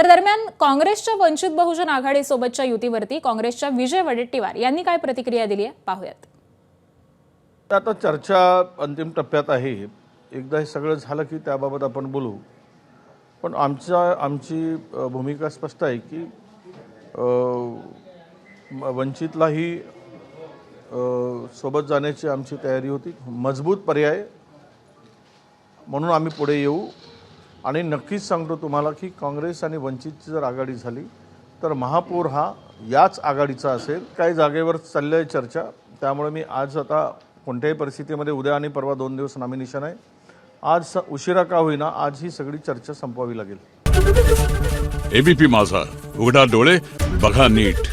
तर दरम्यान काँग्रेसच्या वंचित बहुजन आघाडीसोबतच्या युतीवरती काँग्रेसच्या विजय वडेट्टीवार यांनी काय प्रतिक्रिया दिली आहे पाहूयात. आता चर्चा अंतिम टप्प्यात आहे. एकदा हे सगळं झालं की त्याबाबत आपण बोलू. पण आमची भूमिका स्पष्ट आहे की वंचितलाही सोबत जाण्याची आमची तयारी होती. मजबूत पर्याय म्हणून आम्ही पुढे येऊ. आणि नक्कीच सांगतो तुम्हाला की काँग्रेस आणि वंचितची जर आघाडी झाली तर महापौर हा याच आघाडीचा असेल. काही जागेवर चालली आहे चर्चा, त्यामुळे मी आज आता कोणत्याही परिस्थितीमध्ये उद्या आणि परवा 2 दिवस नॉमिनेशन आहे. आज उशिरा का होईना आज ही सगळी चर्चा संपवावी लागेल. एबीपी माझा, उघडा डोळे बघा नीट.